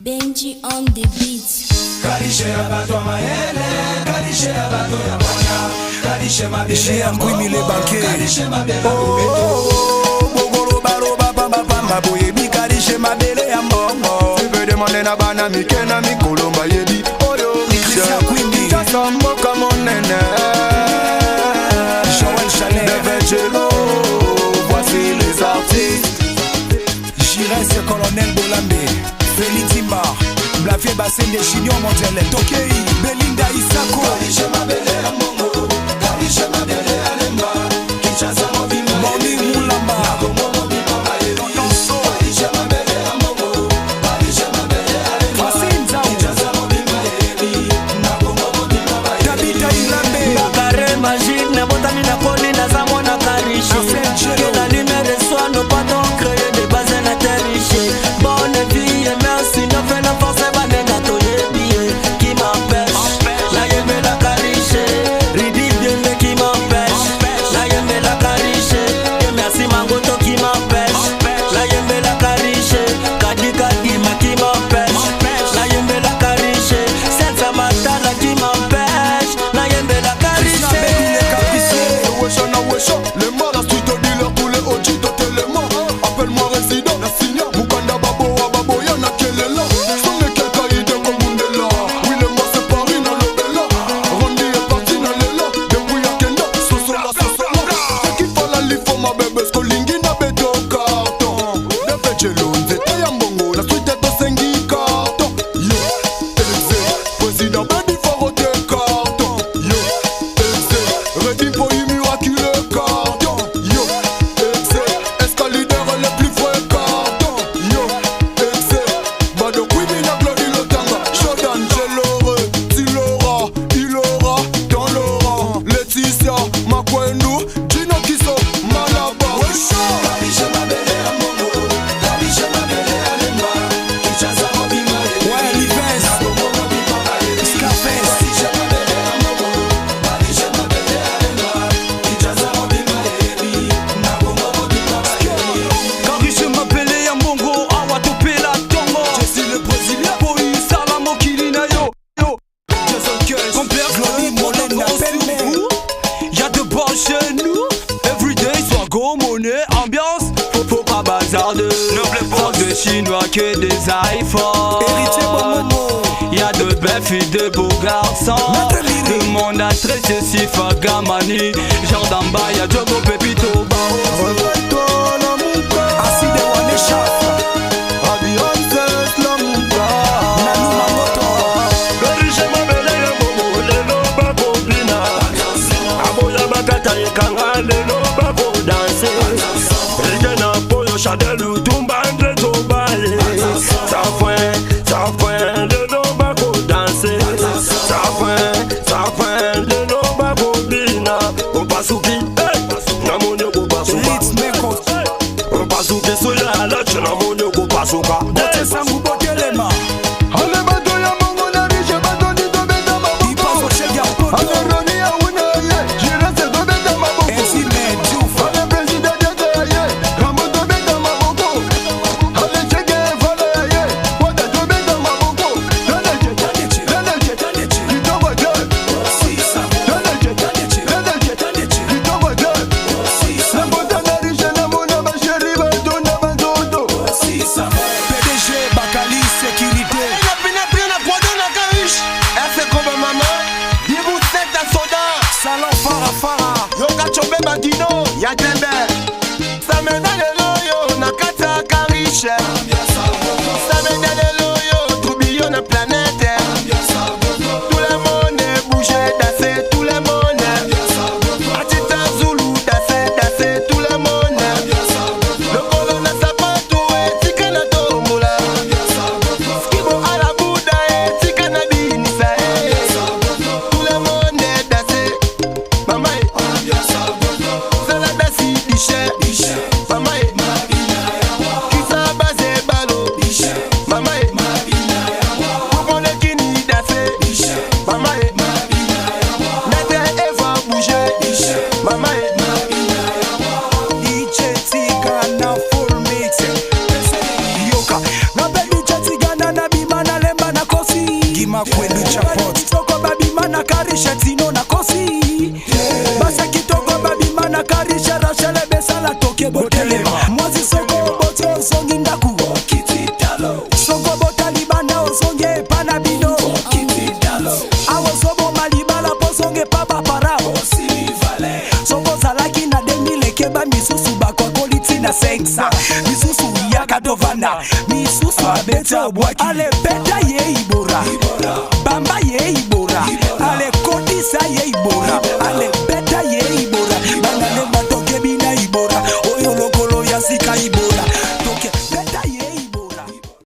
Benji on the beat. Karishe abato maele, karishe abato ya bonya, karishe mabele. J'ai un Kwimi les banquiers. Karishe mabele. Bogoro baro baba baba boyebi karishe mabele ya mbongo. Tu veux demander na bana mikena mikolomba yebi. Oyo Christian Kwimi. Chasa mboka monene. Joël Chalet. Nevechelo, voici les artistes. Jiresse Colonel Bolambe. Feli Timba. Blavie Bassin de Chignon Montele. Tokei. Belinda Isako. Karishe mabele ya mbongo, karishe mabele ya lemba, kichasa mobima. Morning Moulamba. Nakongo mobima maeli. Karishe mabele ya mbongo, karishe mabele ya lemba, Facile Zao. kichasa mobima maeli. Nakongo mobima maeli. Tabita Ilambe. Bakare magique, n'abotami na poli na zamo na karishe. Que la lumière reçoit nos pas donc créer des bases na terriche. Bonne vie et merci, ne fais la force et va n'enga toye billet. Qui m'empêche, la yeme la karishe. Ridi bien mais qui m'empêche, la yeme la karishe. Et merci Mangoto qui m'empêche, la yeme la karishe. Kadi kadi ma qui m'empêche, la yeme la karishe. Senza matala qui m'empêche, la yeme la karishe. Les morts, la street dealer, tous les OG de Téléma. Appelle-moi résident, la signa. Mukanda babo, ababo, y'en a quel est là. Sans les quelqu'un, idée comme Mundela. Oui, les morts, c'est Paris, dans le Bella. Randy est parti dans les là. Depuis Yakenda, Sosola. C'est qui fait la life for ma bébé, Skolingi na beto carton. De Vechelo, Nzete Yambongo, la street est de Sengi carton. Yo, Elze, président, baby, faut roter carton. Yo, Elze, ready pour y miraculer carton. Yo, Elze, escalider le plus frais carton. Yo, Elze, Bado Kwimi na Glody Lotanga. Shodan, Jelore, Tilora, Ilora, dans Laurent. Laetitia, Makwenu, Gino Kiso, Malaba. Karishe mabele ya mbongo, karishe mabele ya lemba, kichasa mobima maeli. Ouais, Livens. Nakongo mobima maeli. Scarface. Karishe mabele ya mbongo, karishe mabele ya lemba, kichasa mobima maeli. Nakongo mobima maeli. Karishe mabele ya mbongo awa topela tongo. Jesse le Brésilien. Boyi sala mokili na yo. Jason Curse. Complexe, Glody Molenda Pelle. Y'a de bons chez nous. Everyday soit go monnaie ambiance. Faut pas bazarder. Pas de chinois que des iPhones. Héritier Bomomo. Y'a de belles filles, de beaux garçons. Madeline. Le monde a stressé si Fagamani. Genre d'en bas y'a Diogo Pepito Bao. Réveille-toi, la mouka. Acide Wanesha. Abiances, la mouka. Nanu Mamoto. Karishe mabele ya mbongo lelo bako bina. Aboya bakata yekanga lelo bako danse. Ege na poyo shadelu tumba andre tobale. Ça point lelo bako danse. Ça point lelo bako bina. Opasuki, hey, na monyo go pasuka. Ritz Meko. Opasuki soya alache na monyo go pasuka. Bote Sangu Botelema. Ale bato ya mongo na riche bato ni tobeta Il passe maboko. au chef Yarpoto. Ale roni ya une ye, jire se tobeta maboko. Enzime Diouf. Ale president yete ye, rambo tobeta maboko. Ale cheke fala ye, wata tobeta maboko. Leleche, kitoko je. Leleche, kitoko je. Nambota na riche na mona basheri bato na banzoto. PDG Bakali Sécurité. Salon Farah Farah. Yokachombe Magino, Yatembe. Sameda lelo yo nakata karishe. Sameda lelo yo tourbillon na planète. Tout le monde est bougé, danser, tout le monde. Atita Zulu, danser, tout le monde. Le colonne sapato et tika na tombola. Skibo à la Bouddha et tika na binisa. Tout le monde est dansé. Mama Salada si diche. Mama Kisa base Makwendu Chapot Soko babi mana karisha tino na kosi Basa kitoko babi mana karisha rachele besala toke botelema Mwazi soko bote osongi ndaku Soko botali bana osonge pana bino Awo sobo malibala posonge papa parao Soko zalaki na 2000 keba misusu bakwa koliti na sexa Misusu yaka dovana Misusu abete obwaki Ale beta ye ibora Bamba ye ibora Ale kodisa ye ibora